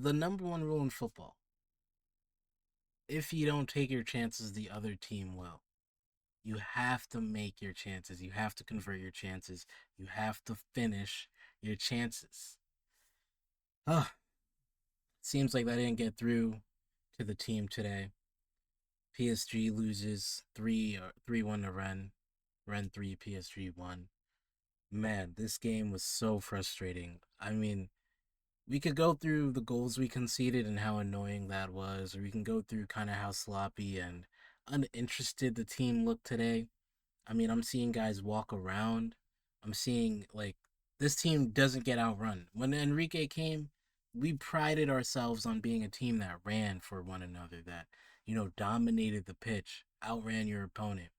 the number one rule in football. If you don't take your chances, the other team will. You have to make your chances. You have to convert your chances. You have to finish your chances. Huh. Seems like that didn't get through to the team today. PSG loses 3-1 to Rennes. Rennes 3, PSG 1. Man, this game was so frustrating. I mean, we could go through the goals we conceded and how annoying that was, or we can go through kind of how sloppy and uninterested the team looked today. I mean, I'm seeing guys walk around. I'm seeing like this team doesn't get outrun. When Enrique came, we prided ourselves on being a team that ran for one another, that, dominated the pitch, outran your opponent,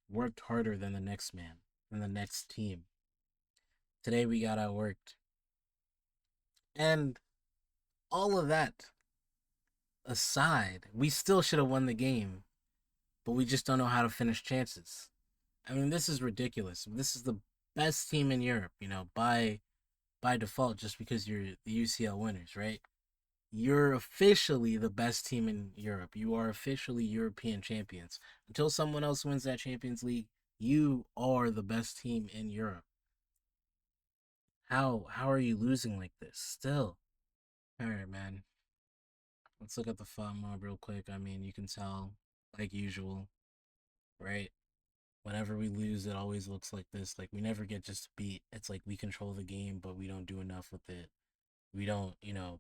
worked harder than the next man, than the next team. Today we got outworked. And all of that aside, we still should have won the game, but we just don't know how to finish chances. I mean, this is ridiculous. This is the best team in Europe, by default, just because you're the UCL winners, right? You're officially the best team in Europe. You are officially European champions. Until someone else wins that Champions League, you are the best team in Europe. How are you losing like this still? All right, man. Let's look at the fun mob real quick. I mean, you can tell, like usual, right? Whenever we lose, it always looks like this. Like we never get just beat. It's like we control the game, but we don't do enough with it. We don't,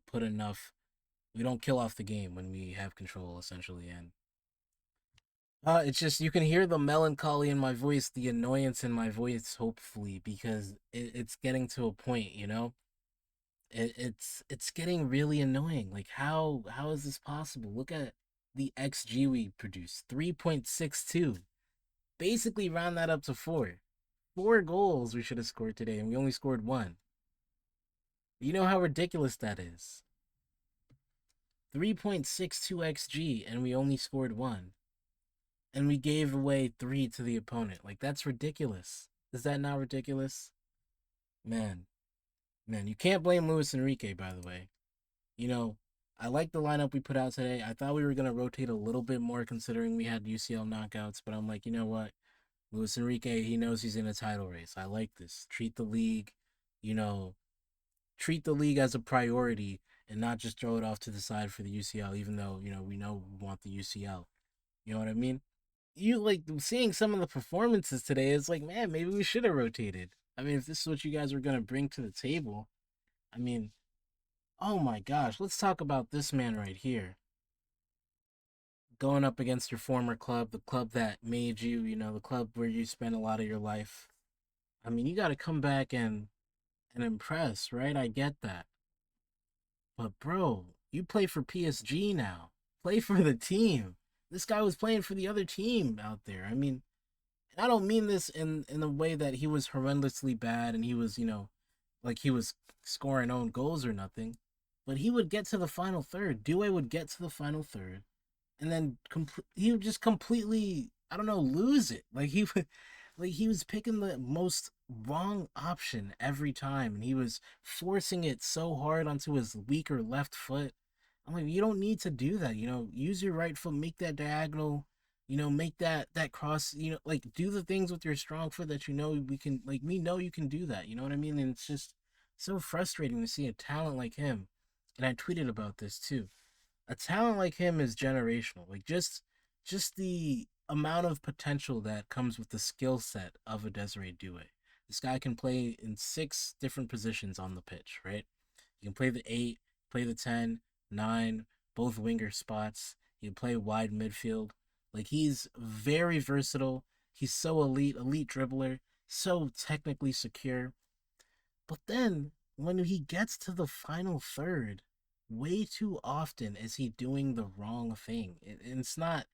put enough. We don't kill off the game when we have control, essentially. And it's just you can hear the melancholy in my voice, the annoyance in my voice, hopefully, because it's getting to a point. It's getting really annoying. Like how is this possible? Look at the XG we produced, 3.62. Basically round that up to 4. 4 goals we should have scored today, and we only scored 1. You know how ridiculous that is. 3.62 XG, and we only scored 1. And we gave away 3 to the opponent. Like, that's ridiculous. Is that not ridiculous? Man, man, you can't blame Luis Enrique, by the way. You know, I like the lineup we put out today. I thought we were going to rotate a little bit more considering we had UCL knockouts, but I'm like, you know what? Luis Enrique, he knows he's in a title race. I like this. You know, treat the league as a priority and not just throw it off to the side for the UCL, even though, we know we want the UCL. You know what I mean? You like seeing some of the performances today, it's like, man, maybe we should have rotated. I mean, if this is what you guys were going to bring to the table, I mean, oh my gosh, let's talk about this man right here. Going up against your former club, the club that made you, the club where you spent a lot of your life. I mean, you got to come back and impress, right? I get that. But bro, you play for PSG now. Play for the team. This guy was playing for the other team out there. I mean, and I don't mean this in a way that he was horrendously bad and he was, like he was scoring own goals or nothing. But he would get to the final third. Doue would get to the final third, and then he would just completely, I don't know, lose it. Like he would, like he was picking the most wrong option every time, and he was forcing it so hard onto his weaker left foot. I'm like, you don't need to do that. Use your right foot, make that diagonal. Make that cross. Like do the things with your strong foot that we can. Like we know you can do that. You know what I mean? And it's just so frustrating to see a talent like him. And I tweeted about this too. A talent like him is generational. Like just the amount of potential that comes with the skill set of a Desiree Douay. This guy can play in 6 different positions on the pitch, right? He can play the 8, play the 10, 9, both winger spots. He can play wide midfield. Like he's very versatile. He's so elite dribbler, so technically secure. But then when he gets to the final third, way too often is he doing the wrong thing. It's not,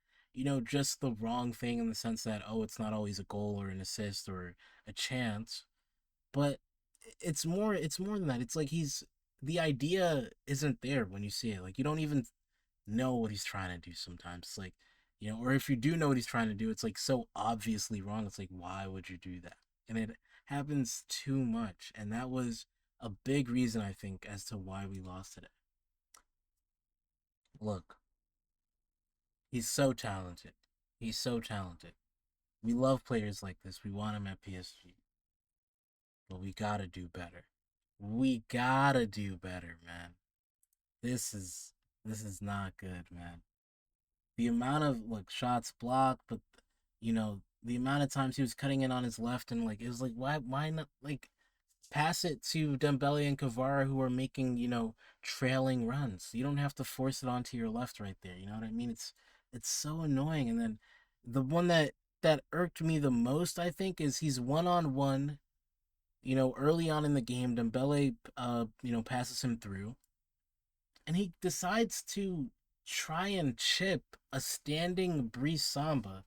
just the wrong thing in the sense that, oh, it's not always a goal or an assist or a chance, but it's more than that. It's like the idea isn't there when you see it. Like you don't even know what he's trying to do sometimes. It's like, or if you do know what he's trying to do, it's like so obviously wrong. It's like, why would you do that? And it happens too much. And that was a big reason, I think, as to why we lost today. Look, he's so talented. He's so talented. We love players like this. We want him at PSG, but we gotta do better. We gotta do better, man. This is this is not good, man. The amount of like shots blocked, but the amount of times he was cutting in on his left and like it was like why not like pass it to Dembele and Kvara who are making, trailing runs. You don't have to force it onto your left right there. You know what I mean? It's so annoying. And then the one that irked me the most, I think, is he's one on one. Early on in the game, Dembele, passes him through, and he decides to try and chip a standing Brice Samba.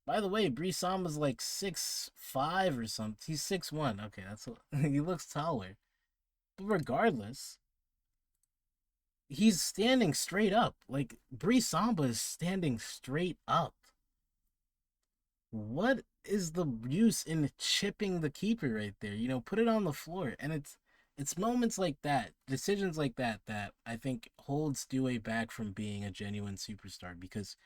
By the way, Brice Samba's like 6'5" or something. He's 6'1". Okay, he looks taller. But regardless, he's standing straight up. Like Brice Samba is standing straight up. What is the use in chipping the keeper right there? Put it on the floor. And it's moments like that, decisions like that that I think holds Doue back from being a genuine superstar because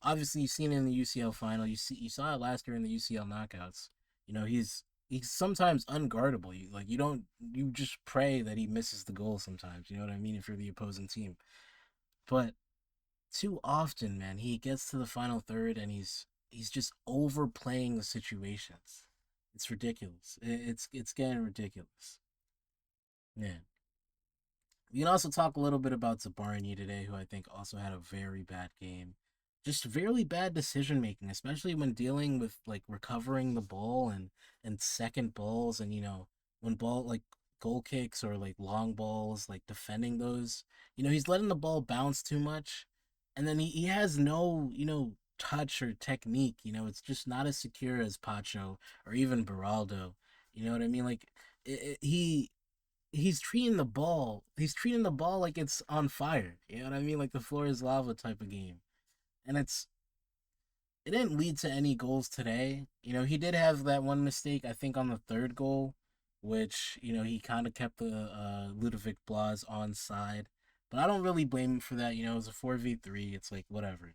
obviously you've seen it in the UCL final. You saw it last year in the UCL knockouts. He's sometimes unguardable. You just pray that he misses the goal sometimes. You know what I mean? If you're the opposing team, but too often, man, he gets to the final third and he's just overplaying the situations. It's ridiculous. It's getting ridiculous. Yeah. We can also talk a little bit about Zabarnyi today, who I think also had a very bad game. Just very bad decision making, especially when dealing with like recovering the ball and second balls and when ball like goal kicks or like long balls, like defending those. He's letting the ball bounce too much and then he has no, touch or technique. It's just not as secure as Pacho or even Beraldo. You know what I mean? Like he's treating the ball like it's on fire. You know what I mean? Like the floor is lava type of game. And it didn't lead to any goals today. He did have that one mistake, I think, on the third goal, which, he kind of kept the Ludovic Blas on side. But I don't really blame him for that. It was a 4v3. It's like, whatever.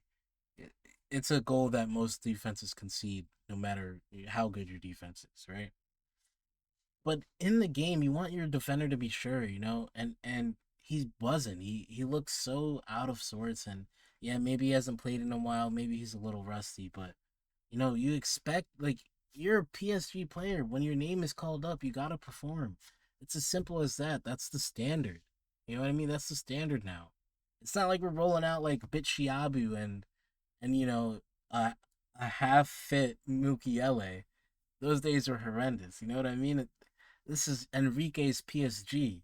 It, it's a goal that most defenses concede, no matter how good your defense is, right? But in the game, you want your defender to be sure, and he wasn't. He looks so out of sorts, and yeah, maybe he hasn't played in a while. Maybe he's a little rusty, but you expect like you're a PSG player. When your name is called up, you gotta perform. It's as simple as that. That's the standard. You know what I mean? That's the standard now. It's not like we're rolling out like Bitshiabu and a half fit Mukiele. Those days were horrendous. You know what I mean? This is Enrique's PSG.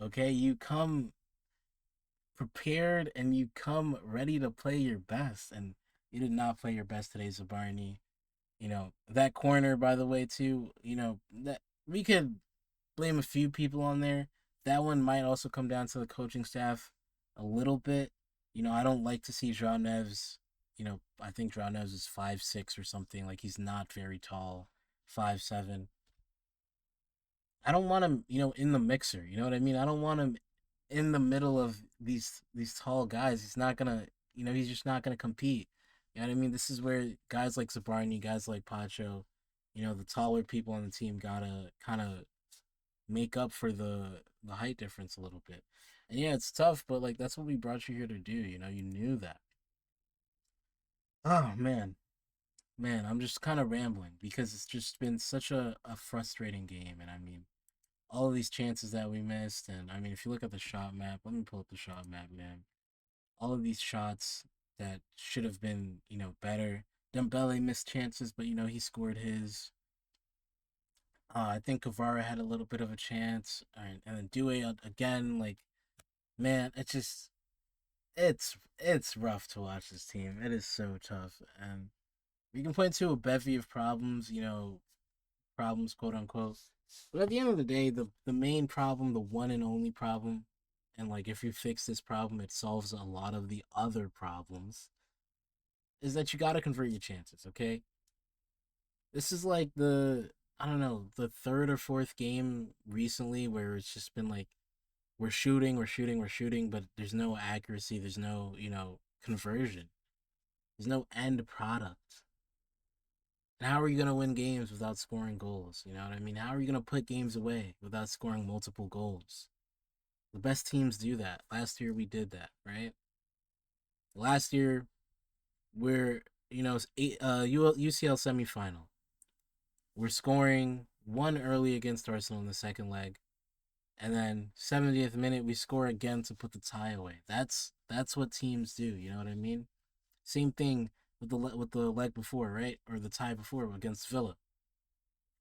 Okay, you come prepared and you come ready to play your best, and you did not play your best today, Zabarnyi. That corner, by the way, too. That we could blame a few people on there. That one might also come down to the coaching staff a little bit. I don't like to see João Neves. I think João Neves is 5'6" or something. Like he's not very tall, 5'7". I don't want him, in the mixer. You know what I mean? I don't want him in the middle of these tall guys. He's not gonna, he's just not gonna compete. You know what I mean? This is where guys like Zabarni, guys like Pacho, the taller people on the team gotta kind of make up for the height difference a little bit. And yeah, it's tough, but like that's what we brought you here to do. You knew that. Oh man, I'm just kind of rambling because it's just been such a frustrating game, and I mean all of these chances that we missed. And I mean, if you look at the shot map, let me pull up the shot map, man. All of these shots that should have been, better. Dembele missed chances, but he scored his. I think Kvara had a little bit of a chance, and then Doue again. Like, man, it's rough to watch this team. It is so tough, and we can point to a bevy of problems. Problems, quote unquote. But at the end of the day, the main problem, the one and only problem, and like if you fix this problem, it solves a lot of the other problems, is that you gotta convert your chances, okay? This is like I don't know, the third or fourth game recently where it's just been like we're shooting, but there's no accuracy, there's no, conversion. There's no end product. And how are you gonna win games without scoring goals? You know what I mean? How are you gonna put games away without scoring multiple goals? The best teams do that. Last year we did that, right? Last year we're UCL semifinal. We're scoring one early against Arsenal in the second leg, and then 70th minute we score again to put the tie away. That's what teams do. You know what I mean? Same thing with the leg before, right, or the tie before against Villa.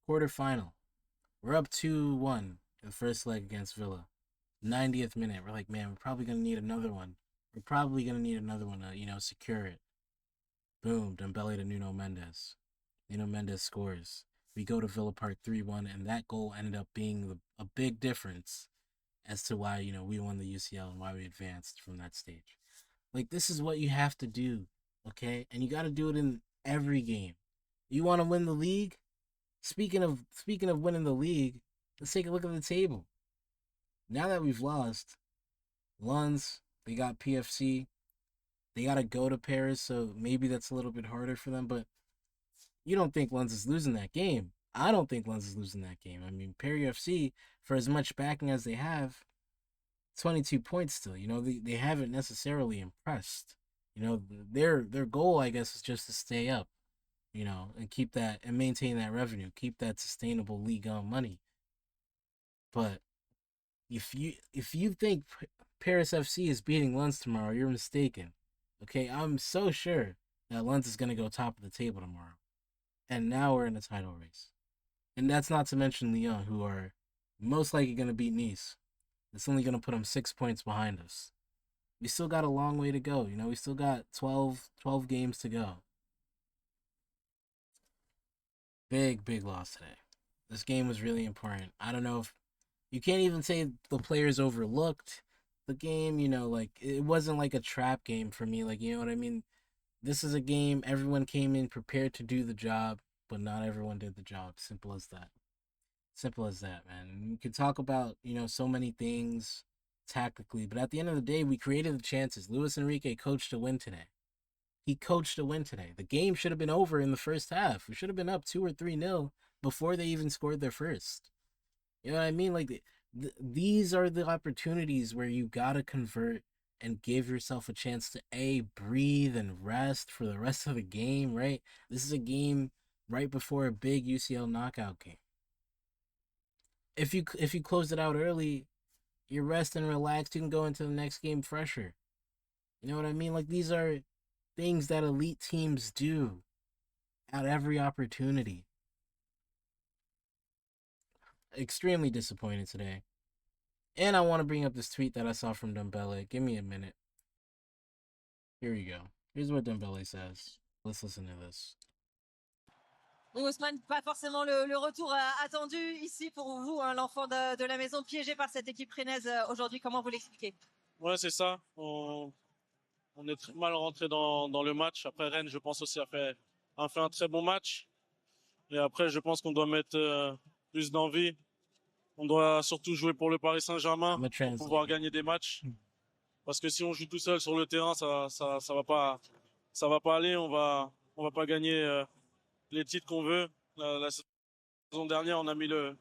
Quarterfinal, we're up 2-1 in the first leg against Villa. 90th minute, we're like, man, we're probably gonna need another one. We're probably gonna need another one to secure it. Boom, Dembele to Nuno Mendes. Nuno Mendes scores. We go to Villa Park 3-1, and that goal ended up being a big difference as to why, we won the UCL and why we advanced from that stage. Like, this is what you have to do, okay? And you got to do it in every game. You want to win the league? Speaking of winning the league, let's take a look at the table. Now that we've lost, Lens, they got PFC. They got to go to Paris, so maybe that's a little bit harder for them, but you don't think Lens is losing that game. I don't think Lens is losing that game. I mean, Paris FC, for as much backing as they have, 22 points still. They haven't necessarily impressed. Their goal, I guess, is just to stay up, and keep that and maintain that revenue, keep that sustainable Ligue 1 money. But if you think Paris FC is beating Lens tomorrow, you're mistaken. Okay, I'm so sure that Lens is gonna go top of the table tomorrow, and now we're in a title race. And that's not to mention Lyon, who are most likely gonna beat Nice. It's only gonna put them 6 points behind us. We still got a long way to go. We still got 12 games to go. Big loss today. This game was really important. I don't know if you can't even say the players overlooked the game. Like, it wasn't like a trap game for me. Like, you know what I mean? This is a game everyone came in prepared to do the job, but not everyone did the job. Simple as that. Simple as that, man. You could talk about, so many things tactically, but at the end of the day, we created the chances. Luis Enrique coached to win today. He coached to win today. The game should have been over in the first half. We should have been up 2 or 3-0 before they even scored their first. You know what I mean? Like, these are the opportunities where you got to convert and give yourself a chance to breathe and rest for the rest of the game, right? This is a game right before a big UCL knockout game. If you close it out early, you're rest and relaxed, you can go into the next game fresher. You know what I mean? Like, these are things that elite teams do at every opportunity. Extremely disappointed today. And I want to bring up this tweet that I saw from Dembele. Give me a minute. Here we go. Here's what Dembele says. Let's listen to this. Oui, Ousmane, pas forcément le retour attendu ici pour vous, hein, l'enfant de la maison piégé par cette équipe rennaise aujourd'hui. Comment vous l'expliquez? Ouais, c'est ça. On est très mal rentré dans le match. Après, Rennes, je pense aussi, a fait un très bon match. Et après, je pense qu'on doit mettre plus d'envie. On doit surtout jouer pour le Paris Saint-Germain pour pouvoir gagner des matchs. Parce que si on joue tout seul sur le terrain, ça va pas aller. On va pas gagner les titres qu'on veut. La saison dernière, on a mis le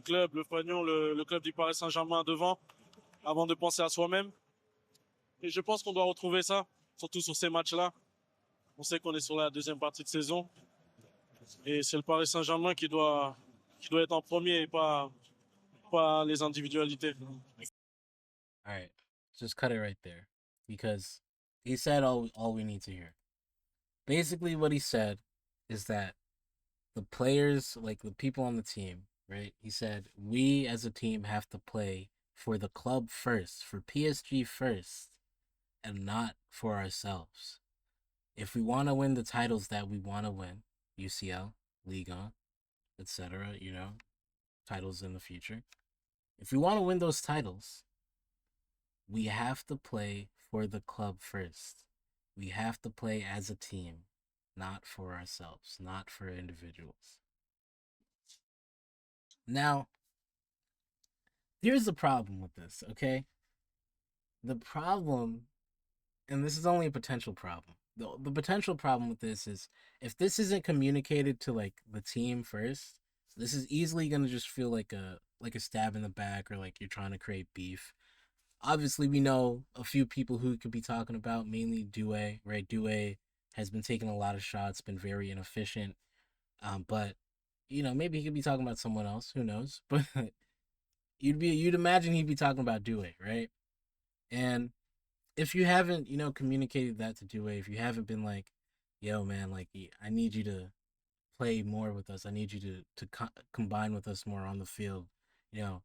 club, le fanion, le club du Paris Saint-Germain devant avant de penser à soi-même. Et je pense qu'on doit retrouver ça, surtout sur ces matchs-là. On sait qu'on est sur la deuxième partie de saison. Et c'est le Paris Saint-Germain qui doit être en premier et pas les individualités. All right, just cut it right there, because he said all we need to hear. Basically, what he said is that the players, like the people on the team, right? He said, we as a team have to play for the club first, for PSG first, and not for ourselves. If we want to win the titles that we want to win, UCL, Ligue 1, etc., titles in the future. If we want to win those titles, we have to play for the club first. We have to play as a team, not for ourselves, not for individuals. Now, Here's the problem with this, okay? The problem, and this is only a potential problem. The potential problem with this is if this isn't communicated to like the team first, this is easily gonna just feel like a stab in the back or like you're trying to create beef. Obviously, we know a few people who could be talking about, mainly Doue, right? Doue has been taking a lot of shots, been very inefficient. But maybe he could be talking about someone else. Who knows? But you'd imagine he'd be talking about Doue, right? And if you haven't, communicated that to Doue, if you haven't been like, yo, man, like I need you to play more with us. I need you to combine with us more on the field. You know,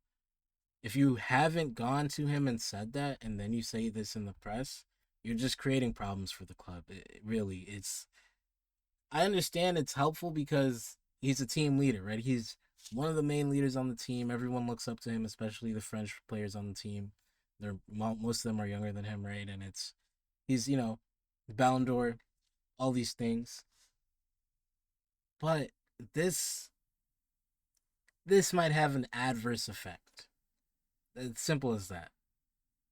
if you haven't gone to him and said that, and then you say this in the press, you're just creating problems for the club. Really, it's. I understand it's helpful because he's a team leader, right? He's one of the main leaders on the team. Everyone looks up to him, especially the French players on the team. Most of them are younger than him, right? And he's the Ballon d'Or, all these things. But this this might have an adverse effect. It's simple as that.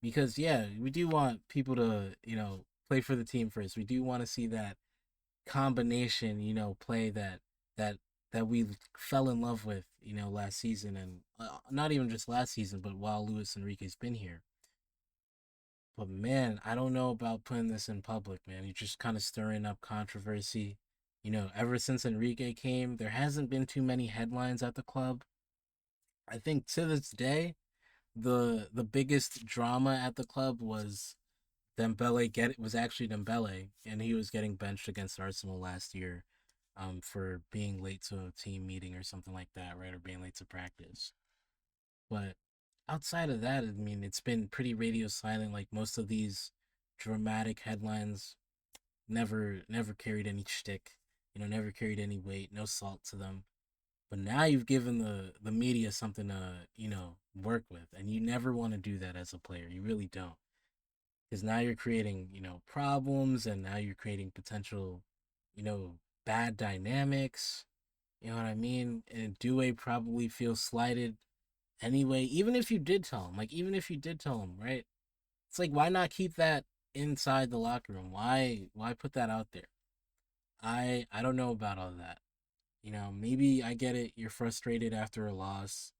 Because yeah, we do want people to play for the team first. We do want to see that combination, play that that we fell in love with, last season, and not even just last season, but while Luis Enrique's been here. But man, I don't know about putting this in public, man. You're just kind of stirring up controversy. Ever since Enrique came, there hasn't been too many headlines at the club. I think to this day, the biggest drama at the club was actually Dembele, and he was getting benched against Arsenal last year, for being late to a team meeting or something like that, right, or being late to practice. But outside of that, I mean, it's been pretty radio silent. Like most of these dramatic headlines never carried any shtick, never carried any weight, no salt to them. But now you've given the media something to work with, and you never want to do that as a player. You really don't, because now you're creating problems, and now you're creating potential you know bad dynamics. You know what I mean? And Due probably feels slighted anyway. Even if you did tell him, right? It's like, why not keep that inside the locker room? Why put that out there? I don't know about all that. Maybe I get it. You're frustrated after a loss.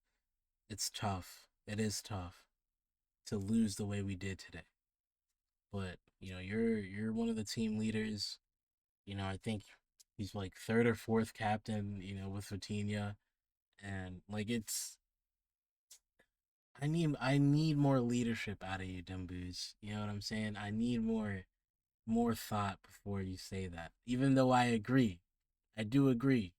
It's tough. It is tough to lose the way we did today. But you're one of the team leaders. I think he's like third or fourth captain. With Vitinha, and like I need more leadership out of you, Dumboos. You know what I'm saying? I need more thought before you say that. Even though I do agree.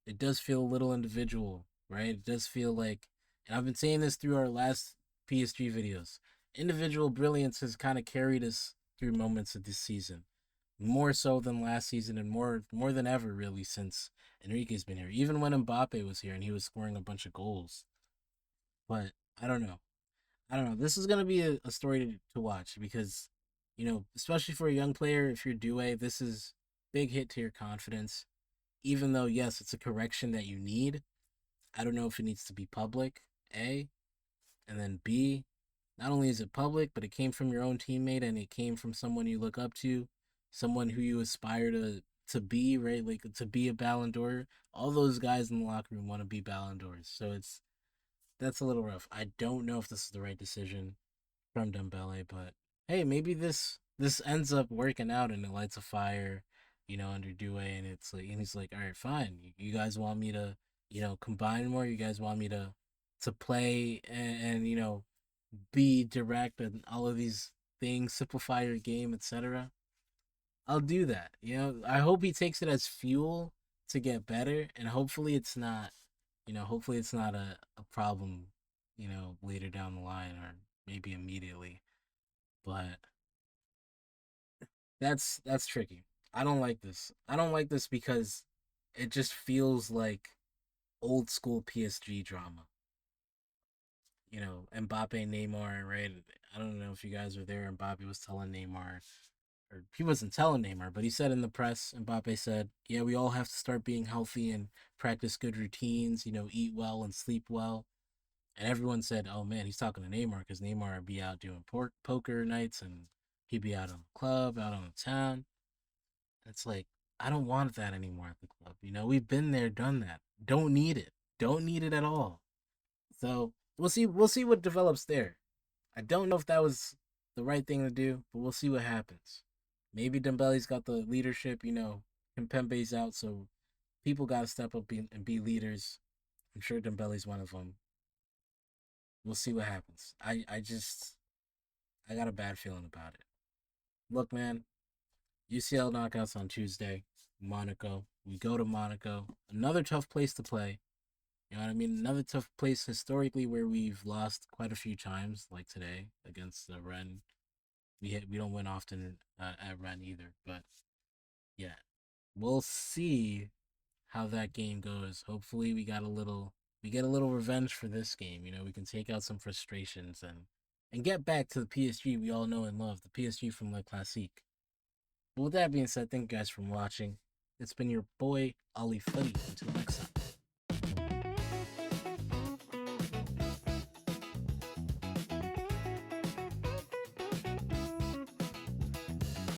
It does feel a little individual, right? It does feel like, and I've been saying this through our last PSG videos. Individual brilliance has kind of carried us through moments of this season, more so than last season, and more than ever really since Enrique's been here. Even when Mbappe was here and he was scoring a bunch of goals. But I don't know. I don't know. This is gonna be a story to watch because, especially for a young player, if you're Due, this is big hit to your confidence. Even though yes, it's a correction that you need. I don't know if it needs to be public. A, and then B, not only is it public, but it came from your own teammate and it came from someone you look up to, someone who you aspire to be, right? Like to be a Ballon d'Or. All those guys in the locker room want to be Ballon d'Ors. So that's a little rough. I don't know if this is the right decision from Dembele, but hey, maybe this ends up working out and it lights a fire, under Due, and it's like, and he's like, all right, fine. You guys want me to, combine more. You guys want me to play and be direct and all of these things, simplify your game, etc. I'll do that. I hope he takes it as fuel to get better, and hopefully it's not a problem, later down the line or maybe immediately. But that's tricky. I don't like this. I don't like this because it just feels like old school PSG drama. Mbappe, Neymar, right? I don't know if you guys were there. Mbappe was telling Neymar, or he wasn't telling Neymar, but he said in the press, Mbappe said, yeah, we all have to start being healthy and practice good routines, eat well and sleep well. And everyone said, "Oh man, he's talking to Neymar because Neymar would be out doing poker nights and he'd be out on the club, out on the town." It's like I don't want that anymore at the club. You know, we've been there, done that. Don't need it. Don't need it at all. So we'll see. We'll see what develops there. I don't know if that was the right thing to do, but we'll see what happens. Maybe Dembele's got the leadership. You know, Kimpembe's out, so people got to step up and be leaders. I'm sure Dembele's one of them. We'll see what happens. I got a bad feeling about it. Look, man, UCL knockouts on Tuesday. Monaco. We go to Monaco. Another tough place to play. You know what I mean? Another tough place historically where we've lost quite a few times, like today against the Rennes. We don't win often at Rennes either, but yeah, we'll see how that game goes. Hopefully, we get a little revenge for this game. You know, we can take out some frustrations and get back to the PSG we all know and love, the PSG from Le Classique. But with that being said, thank you guys for watching. It's been your boy Ali Fuddy. Until next time.